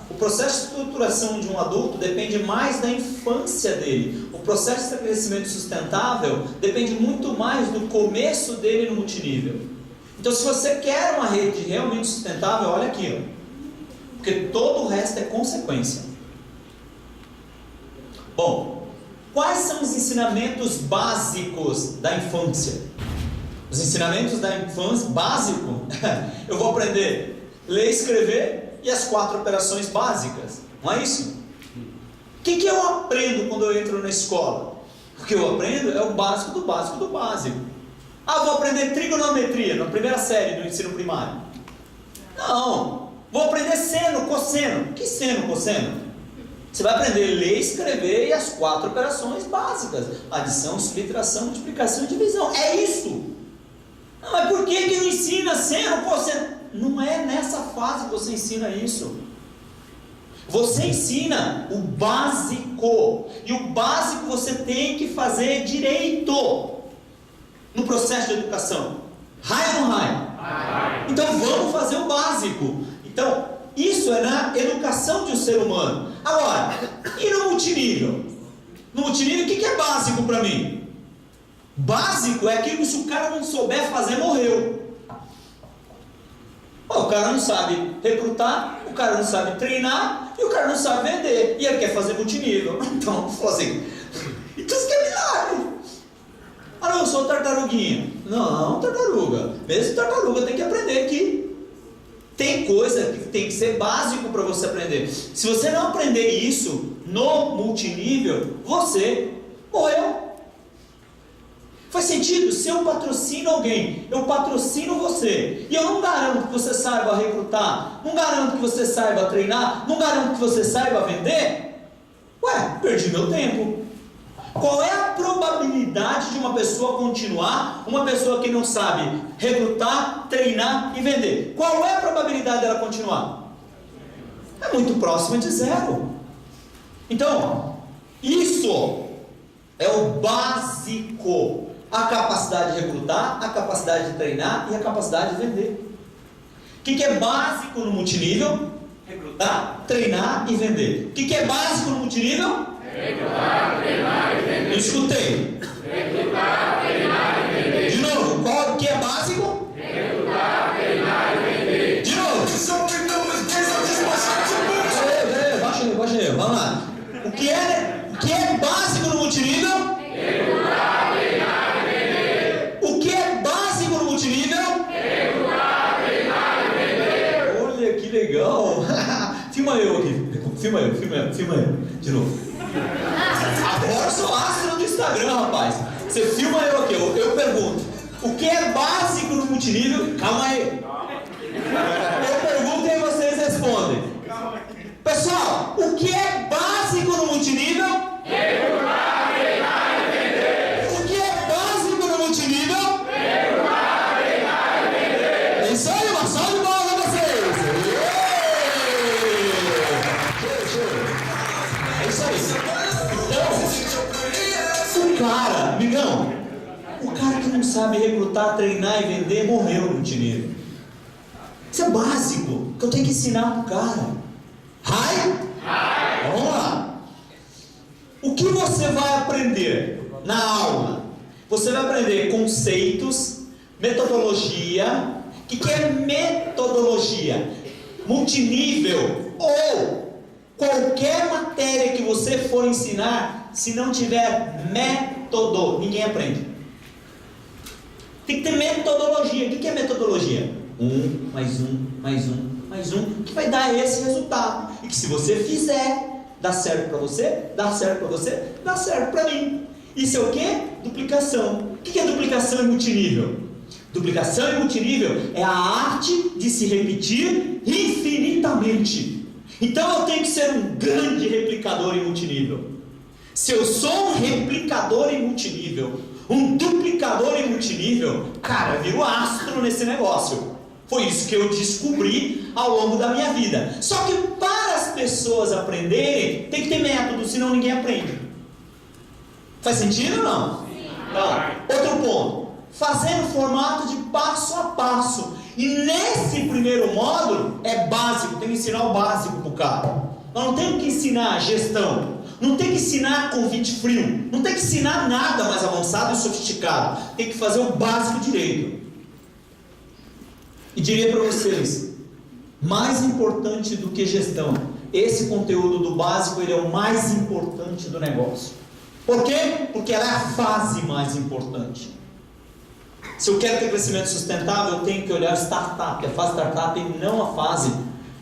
Speaker 2: o processo de estruturação de um adulto depende mais da infância dele. O processo de crescimento sustentável depende muito mais do começo dele no multinível. Então, se você quer uma rede realmente sustentável, olha aqui, ó, porque todo o resto é consequência. Bom, quais são os ensinamentos básicos da infância? Os ensinamentos da infância básico, eu vou aprender a ler e escrever e as 4 operações básicas, não é isso? O que eu aprendo quando eu entro na escola? O que eu aprendo é o básico do básico do básico. Vou aprender trigonometria na primeira série do ensino primário. Não, vou aprender seno, cosseno. Que seno, cosseno? Você vai aprender a ler, escrever e as 4 operações básicas: adição, subtração, multiplicação e divisão. É isso. Não, mas por que não ensina seno, cosseno? Não é nessa fase que você ensina isso. Você ensina o básico. E o básico você tem que fazer direito no processo de educação. Raio ou não raio? Então vamos fazer o básico. Então, isso é na educação de um ser humano. Agora, e no multinível? No multinível, o que é básico para mim? Básico é aquilo que se o cara não souber fazer, morreu. O cara não sabe recrutar, o cara não sabe treinar e o cara não sabe vender. E ele quer fazer multinível. Então, assim, então isso que é milagre. Não, eu sou tartaruguinha. Não, tartaruga. Mesmo tartaruga tem que aprender que tem coisa que tem que ser básico para você aprender. Se você não aprender isso no multinível, você morreu. Faz sentido? Se eu patrocino alguém, eu patrocino você, e eu não garanto que você saiba recrutar, não garanto que você saiba treinar, não garanto que você saiba vender, perdi meu tempo. Qual é a probabilidade de uma pessoa continuar, uma pessoa que não sabe recrutar, treinar e vender? Qual é a probabilidade dela continuar? É muito próxima de 0. Então, isso é o básico. A capacidade de recrutar, a capacidade de treinar e a capacidade de vender. O que é básico no multinível? Recrutar, treinar e vender. O que é básico no multinível? Recrutar, treinar e vender. Eu escutei. Recrutar, treinar e vender. De novo, qual que é básico? Recrutar, treinar e vender. De novo. Baixa aí, vamos lá. O que é básico no multinível? Recrutar, treinar e vender. O que é básico no multinível? Recrutar, treinar e vender. Olha que legal. Filma eu aqui. Filma eu. De novo. Agora eu sou astro do Instagram, rapaz. Você filma eu aqui. Eu pergunto. O que é básico no multinível? Calma aí. Eu pergunto e vocês respondem. Pessoal, o que é básico no multinível? Recrutar, treinar e vender. O que é básico no multinível? Recrutar, treinar e vender. É isso aí, uma salva de palmas a vocês. É isso aí. Então, o cara, amigão, o cara que não sabe recrutar, treinar e vender morreu no multinível. Isso é básico, que eu tenho que ensinar pro cara. Vamos lá. O que você vai aprender na aula? Você vai aprender conceitos, metodologia. O que é metodologia? Multinível ou qualquer matéria que você for ensinar, se não tiver método, ninguém aprende. Tem que ter metodologia. O que é metodologia? 1 mais 1 mais 1 mais 1, que vai dar esse resultado. E que se você fizer, dá certo para você, dá certo para você, dá certo para mim. Isso é o que? Duplicação. O que é duplicação e multinível? Duplicação e multinível é a arte de se repetir infinitamente. Então eu tenho que ser um grande replicador em multinível. Se eu sou um replicador em multinível, um duplicador em multinível, cara, eu viro astro nesse negócio. Foi isso que eu descobri ao longo da minha vida. Só que para as pessoas aprenderem, tem que ter método, senão ninguém aprende. Faz sentido ou não? Então, outro ponto. Fazer no formato de passo a passo. E nesse primeiro módulo é básico, tem que ensinar o básico para o cara. Nós não temos que ensinar gestão, não tem que ensinar convite frio, não tem que ensinar nada mais avançado e sofisticado. Tem que fazer o básico direito. E diria para vocês, mais importante do que gestão, esse conteúdo do básico ele é o mais importante do negócio. Por quê? Porque ela é a fase mais importante. Se eu quero ter crescimento sustentável, eu tenho que olhar startup, a fase startup e não a fase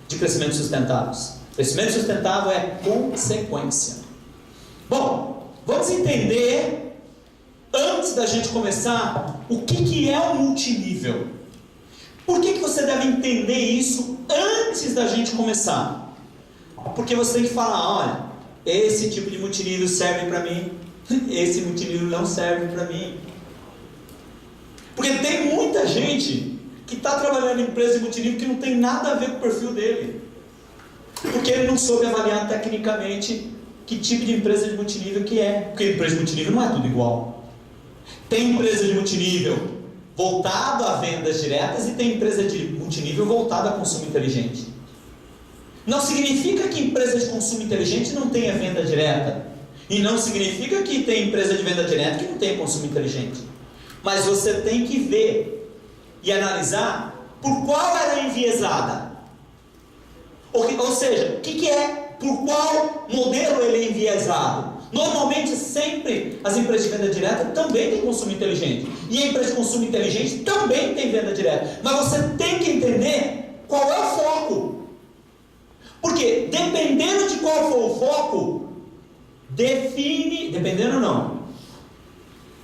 Speaker 2: de crescimento sustentável. Crescimento sustentável é consequência. Bom, vamos entender, antes da gente começar, o que é o multinível. Por que você deve entender isso antes da gente começar? Porque você tem que falar, olha, esse tipo de multinível serve para mim, esse multinível não serve para mim. Porque tem muita gente que está trabalhando em empresa de multinível que não tem nada a ver com o perfil dele. Porque ele não soube avaliar tecnicamente que tipo de empresa de multinível que é. Porque empresa de multinível não é tudo igual. Tem empresa de multinível voltado a vendas diretas e tem empresa de multinível voltada a consumo inteligente. Não significa que empresa de consumo inteligente não tenha venda direta. E não significa que tem empresa de venda direta que não tenha consumo inteligente. Mas você tem que ver e analisar por qual ela é enviesada. Ou seja, o que é, por qual modelo ele é enviesado. Normalmente, sempre, as empresas de venda direta também têm consumo inteligente. E a empresa de consumo inteligente também tem venda direta. Mas você tem que entender qual é o foco. Porque, dependendo de qual for o foco, dependendo não.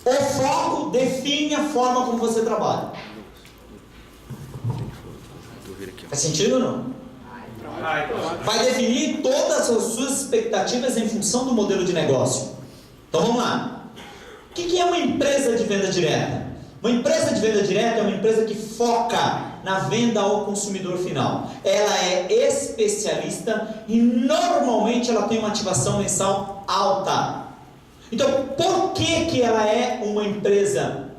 Speaker 2: O foco define a forma como você trabalha. Faz sentido ou não? Vai definir todas as suas expectativas em função do modelo de negócio. Então vamos lá. O que é uma empresa de venda direta? Uma empresa de venda direta é uma empresa que foca na venda ao consumidor final. Ela é especialista e normalmente ela tem uma ativação mensal alta. Então, por que ela é uma empresa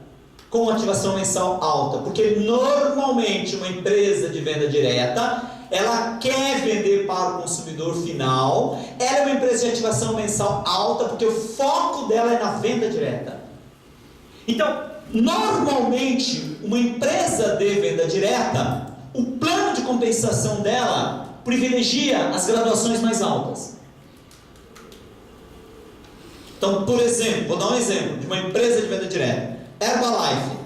Speaker 2: com ativação mensal alta? Porque normalmente uma empresa de venda direta, ela quer vender para o consumidor final, ela é uma empresa de ativação mensal alta, porque o foco dela é na venda direta. Então, normalmente, uma empresa de venda direta, o plano de compensação dela privilegia as graduações mais altas. Então, por exemplo, vou dar um exemplo de uma empresa de venda direta. Herbalife.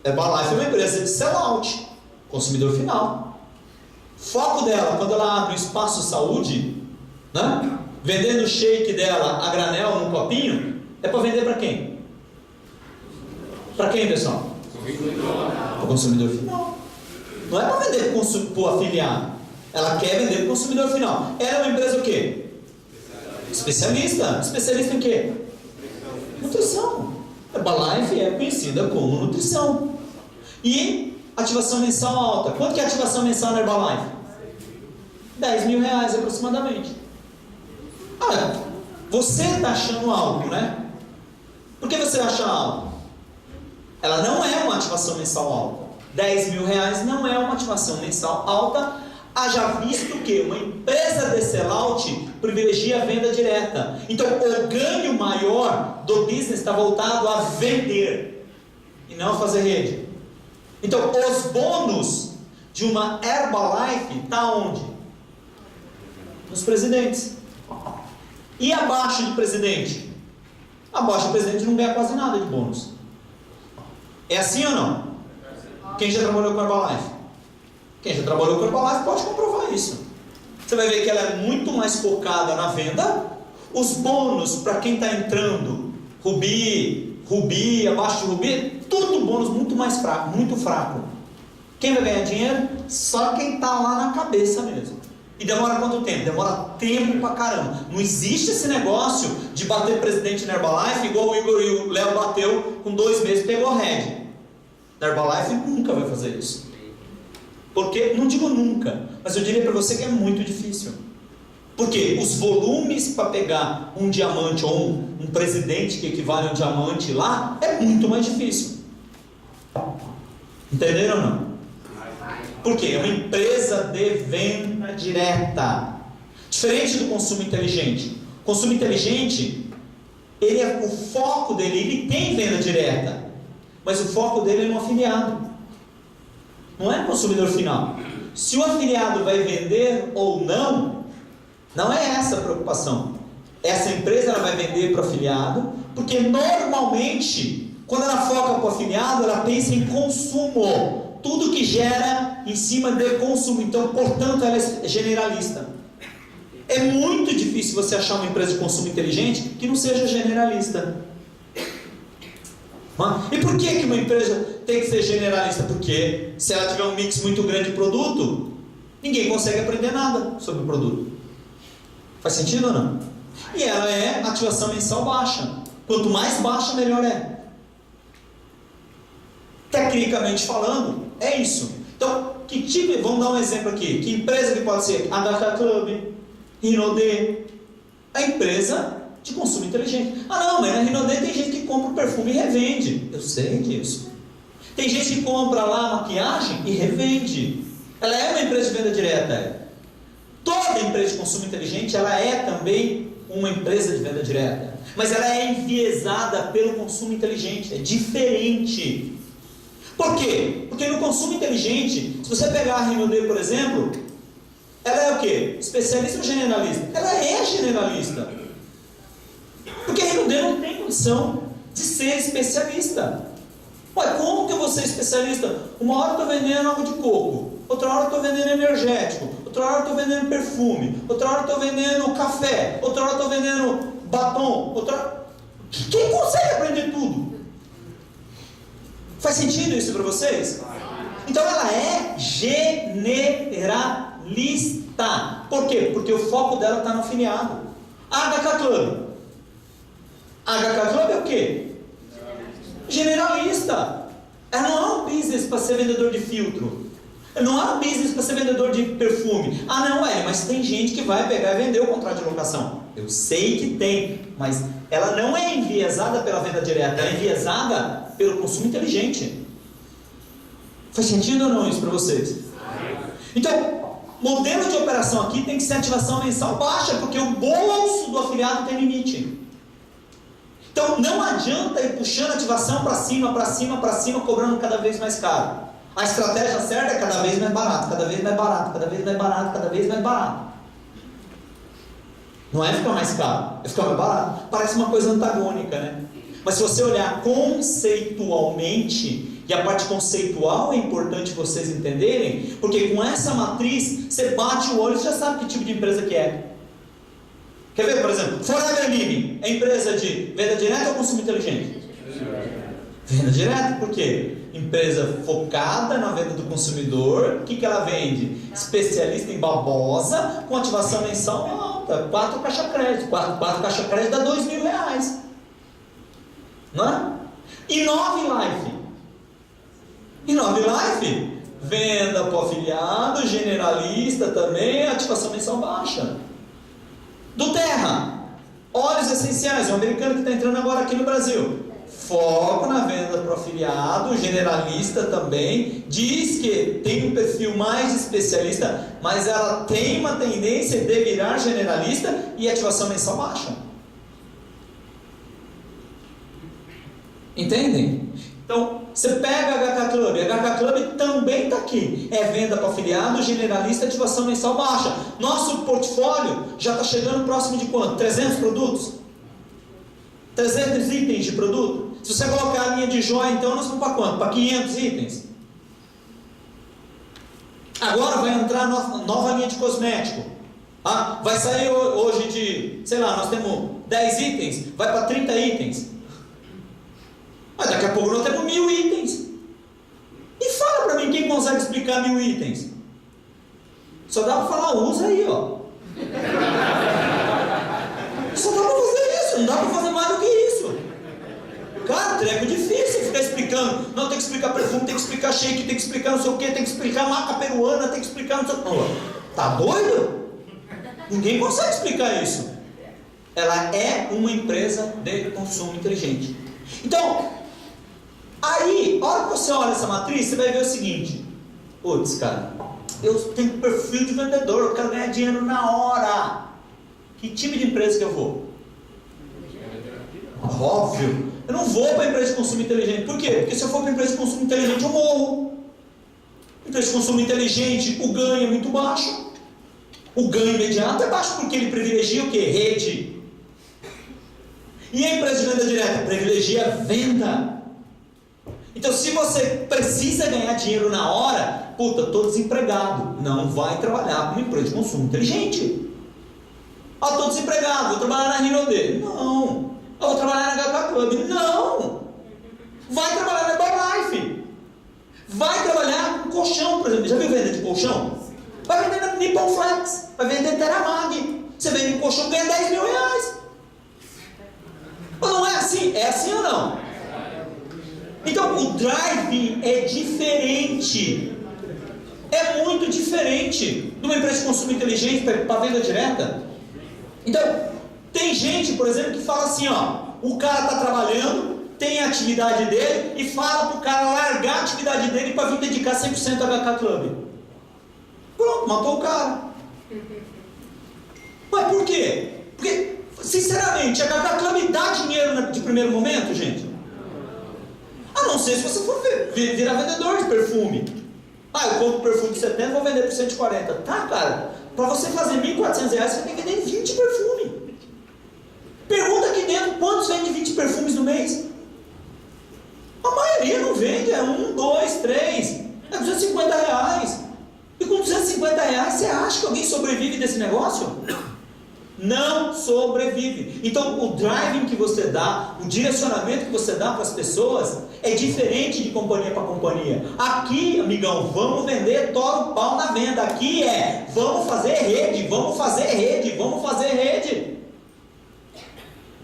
Speaker 2: Herbalife é uma empresa de sell-out, consumidor final. Foco dela, quando ela abre um espaço saúde, né? Vendendo o shake dela a granel num copinho, é para vender para quem? Para quem, pessoal? Para o consumidor final. Não é para vender para o afiliado. Ela quer vender para o consumidor final. Ela é uma empresa o quê? Especialista. Especialista em quê? Nutrição. Herbalife é conhecida como nutrição. E ativação mensal alta. Quanto que é a ativação mensal na Herbalife? R$10.000 aproximadamente. Ah, você está achando alto, né? Por que você acha alto? Ela não é uma ativação mensal alta. R$10.000 não é uma ativação mensal alta. Haja visto que uma empresa de sellout privilegia a venda direta. Então, o ganho maior do business está voltado a vender e não a fazer rede. Então, os bônus de uma Herbalife está onde? Nos presidentes. E abaixo de presidente? Abaixo de presidente não ganha quase nada de bônus. É assim ou não? Quem já trabalhou com Herbalife? Quem já trabalhou com Herbalife pode comprovar isso. Você vai ver que ela é muito mais focada na venda. Os bônus para quem está entrando, Rubi, abaixo de Rubi, tudo bônus muito mais fraco, muito fraco. Quem vai ganhar dinheiro? Só quem está lá na cabeça mesmo. E demora quanto tempo? Demora tempo pra caramba. Não existe esse negócio de bater presidente na Herbalife igual o Igor e o Léo bateu com 2 meses, pegou a head. Na Herbalife nunca vai fazer isso. Porque, não digo nunca, mas eu diria para você que é muito difícil. Porque os volumes para pegar um diamante ou um presidente que equivale a um diamante lá é muito mais difícil. Entenderam ou não? Por quê? É uma empresa de venda direta. Diferente do consumo inteligente. O consumo inteligente, o foco dele, ele tem venda direta. Mas o foco dele é no afiliado. Não é no consumidor final. Se o afiliado vai vender ou não, não é essa a preocupação. Essa empresa ela vai vender para o afiliado, porque normalmente, quando ela foca para o afiliado, ela pensa em consumo. Tudo que gera em cima de consumo. Então, portanto, ela é generalista. É muito difícil você achar uma empresa de consumo inteligente que não seja generalista. E por que uma empresa tem que ser generalista? Porque se ela tiver um mix muito grande de produto, ninguém consegue aprender nada sobre o produto. Faz sentido ou não? E ela é ativação mensal baixa. Quanto mais baixa, melhor é. Tecnicamente falando, é isso. Então, vamos dar um exemplo aqui. Que empresa que pode ser? HK Club, Rinode. A empresa de consumo inteligente. Ah não, mas na Rinode tem gente que compra o perfume e revende. Eu sei disso. Tem gente que compra lá a maquiagem e revende. Ela é uma empresa de venda direta. Toda empresa de consumo inteligente, ela é também uma empresa de venda direta. Mas ela é enviesada pelo consumo inteligente. É diferente. Por quê? Porque no consumo inteligente, se você pegar a Rinode, por exemplo, ela é o quê? Especialista ou generalista? Ela é generalista. Porque a Rinode não tem condição de ser especialista. Ué, como que eu vou ser especialista? Uma hora eu estou vendendo água de coco, outra hora eu estou vendendo energético, outra hora eu estou vendendo perfume, outra hora eu estou vendendo café, outra hora eu estou vendendo batom, Quem consegue aprender tudo? Faz sentido isso para vocês? Então ela é generalista. Por quê? Porque o foco dela está no afiliado. A HK Club. A HK Club é o quê? Generalista. Ela não é um business para ser vendedor de filtro. Ela não é um business para ser vendedor de perfume. Ah não é, mas tem gente que vai pegar e vender o contrato de locação. Eu sei que tem, mas ela não é enviesada pela venda direta, ela é enviesada pelo consumo inteligente. Faz sentido ou não isso para vocês? Então, modelo de operação aqui tem que ser ativação mensal baixa, porque o bolso do afiliado tem limite. Então não adianta ir puxando a ativação para cima, para cima, para cima, cobrando cada vez mais caro. A estratégia certa é cada vez mais barato, cada vez mais barato, cada vez mais barato, cada vez mais barato. Não é ficar mais caro, é ficar mais barato. Parece uma coisa antagônica, né? Mas se você olhar conceitualmente, e a parte conceitual é importante vocês entenderem, porque com essa matriz, você bate o olho e já sabe que tipo de empresa que é. Quer ver, por exemplo, Forever Living é empresa de venda direta ou consumo inteligente? Venda direta, por quê? Empresa focada na venda do consumidor. O que ela vende? Especialista em babosa, com ativação mensal alta. 4 caixa crédito. 4 caixa crédito dá R$2.000. Não é? Inove Life. Inove Life, venda para o afiliado, generalista também, ativação mensal baixa. Do Terra, óleos essenciais, é um americano que está entrando agora aqui no Brasil. Foco na venda para o afiliado, generalista também. Diz que tem um perfil mais especialista, mas ela tem uma tendência de virar generalista e ativação mensal baixa. Entendem? Então, você pega a HK Club, a HK Club também está aqui. É venda para afiliado, generalista, ativação mensal baixa. Nosso portfólio já está chegando próximo de quanto? 300 produtos? 300 itens de produto? Se você colocar a linha de joia, então nós vamos para quanto? Para 500 itens. Agora vai entrar a nova linha de cosmético. Vai sair hoje de, sei lá, nós temos 10 itens, vai para 30 itens. Mas daqui a pouco nós temos 1000 itens. E fala para mim quem consegue explicar 1000 itens. Só dá para falar, usa aí, ó. Só dá para fazer isso, não dá para fazer mais do que isso. Cara, treco difícil ficar explicando. Não, tem que explicar perfume, tem que explicar shake, tem que explicar não sei o que, tem que explicar maca peruana, tem que explicar não sei o que. Tá doido? Ninguém consegue explicar isso. Ela é uma empresa de consumo inteligente. Então, aí, a hora que você olha essa matriz, você vai ver o seguinte: putz, cara, eu tenho perfil de vendedor, eu quero ganhar dinheiro na hora. Que tipo de empresa que eu vou? Óbvio, eu não vou para a empresa de consumo inteligente. Por quê? Porque se eu for para a empresa de consumo inteligente, eu morro. Empresa de consumo inteligente, o ganho é muito baixo. O ganho imediato é baixo porque ele privilegia o quê? Rede. E a empresa de venda direta privilegia venda. Então, se você precisa ganhar dinheiro na hora, puta, estou desempregado, não vai trabalhar com uma empresa de consumo inteligente. Ah, estou desempregado, vou trabalhar na Rinode. Não. Eu vou trabalhar na HK Club. Não. Vai trabalhar na Herbalife. Vai trabalhar com colchão, por exemplo. Já viu venda de colchão? Vai vender na Nippon Flex, vai vender Teramag. Você vende um colchão e ganha 10 mil reais. Ou não é assim? É assim ou não? Então o drive é diferente. É muito diferente de uma empresa de consumo inteligente para venda direta. Então, tem gente, por exemplo, que fala assim, ó, o cara está trabalhando, tem a atividade dele e fala para o cara largar a atividade dele para vir dedicar 100% ao HK Club. Pronto, matou o cara. Mas por quê? Porque, sinceramente, a HK Club dá dinheiro de primeiro momento, gente? A não ser se você for virar vendedor de perfume. Ah, eu compro perfume de 70 e vou vender por 140. Tá, cara, para você fazer R$1.400, você tem que vender 20 perfumes. Pergunta aqui dentro, quantos vendem 20 perfumes no mês? A maioria não vende, é 1, 2, 3, é R$250. E com R$250, você acha que alguém sobrevive desse negócio? Não sobrevive. Então o driving que você dá, o direcionamento que você dá para as pessoas é diferente de companhia para companhia. Aqui, amigão, vamos vender todo o pau na venda. Aqui é, vamos fazer rede, vamos fazer rede, vamos fazer rede.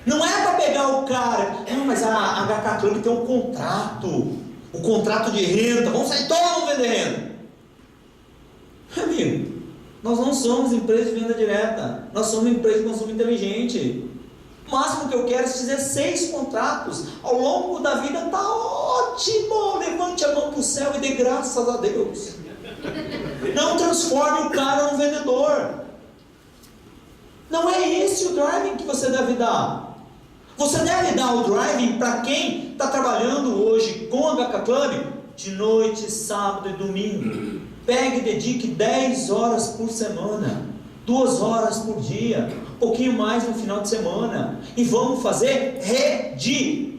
Speaker 2: Não é para pegar o cara, não, mas a HK Club tem um contrato, o contrato de renda, vamos sair todo mundo vender renda. Amigo, nós não somos empresa de venda direta, nós somos empresa de consumo inteligente. O máximo que eu quero é fazer 6 contratos, ao longo da vida está ótimo, levante a mão para o céu e dê graças a Deus. Não transforme o cara num vendedor. Não é esse o driving que você deve dar. Você deve dar o driving para quem está trabalhando hoje com a HK Club de noite, sábado e domingo. Pegue e dedique 10 horas por semana, 2 horas por dia, um pouquinho mais no final de semana. E vamos fazer rede.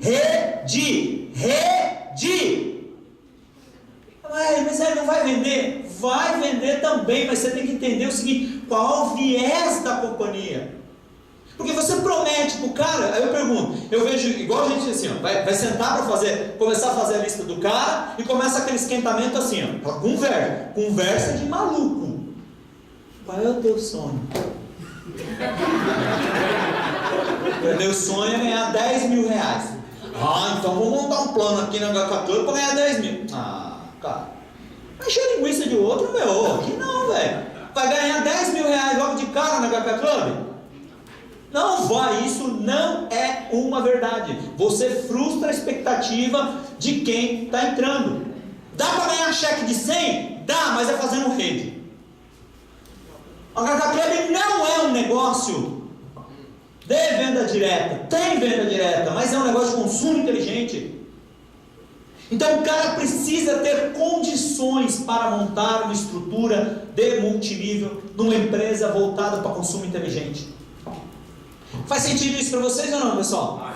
Speaker 2: Mas ele não vai vender? Vai vender também, mas você tem que entender o seguinte: qual o viés da companhia? Porque você promete pro cara, aí eu pergunto, eu vejo igual a gente assim, ó, vai sentar para começar a fazer a lista do cara e começa aquele esquentamento assim, ó, conversa de maluco. Qual é o teu sonho? Meu sonho é ganhar 10 mil reais. Ah, então vou montar um plano aqui na HK Club para ganhar 10 mil. Ah, cara, vai encher linguiça de outro, meu, aqui não, velho. Vai ganhar 10 mil reais logo de cara na HK Club? Não vai, isso não é uma verdade. Você frustra a expectativa de quem está entrando. Dá para ganhar cheque de 100? Dá, mas é fazendo rede. A HK Club não é um negócio de venda direta. Tem venda direta, mas é um negócio de consumo inteligente. Então o cara precisa ter condições para montar uma estrutura de multinível numa empresa voltada para consumo inteligente. Faz sentido isso para vocês ou não, pessoal?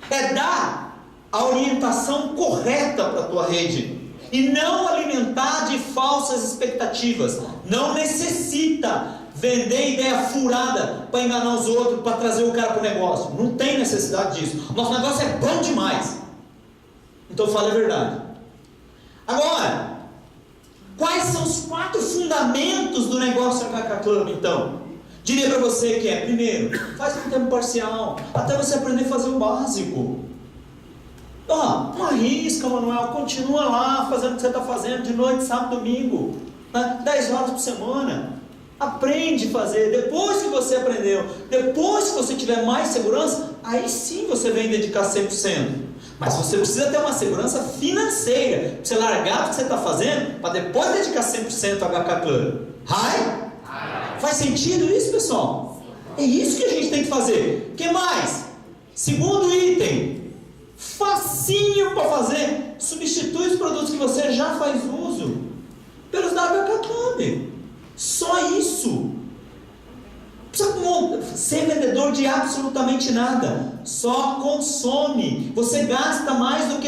Speaker 2: É dar a orientação correta para a tua rede e não alimentar de falsas expectativas. Não necessita vender ideia furada para enganar os outros, para trazer o cara para o negócio. Não tem necessidade disso. Nosso negócio é bom demais. Então fala a verdade. Agora, quais são os 4 fundamentos do negócio HK Club, então? Diria para você que primeiro, faz um tempo parcial, até você aprender a fazer o básico. Não arrisca, Manuel, continua lá fazendo o que você está fazendo de noite, sábado, domingo, 10 horas por semana. Aprende a fazer. Depois que você aprendeu, depois que você tiver mais segurança, aí sim você vem dedicar 100%. Mas você precisa ter uma segurança financeira, para você largar o que você está fazendo, para depois dedicar 100% ao HK Club. Faz sentido isso, pessoal? É isso que a gente tem que fazer. O que mais? Segundo item, facinho para fazer. Substitui os produtos que você já faz uso pelos da HK Club. Só isso. Não precisa ser vendedor de absolutamente nada. Só consome. Você gasta mais do que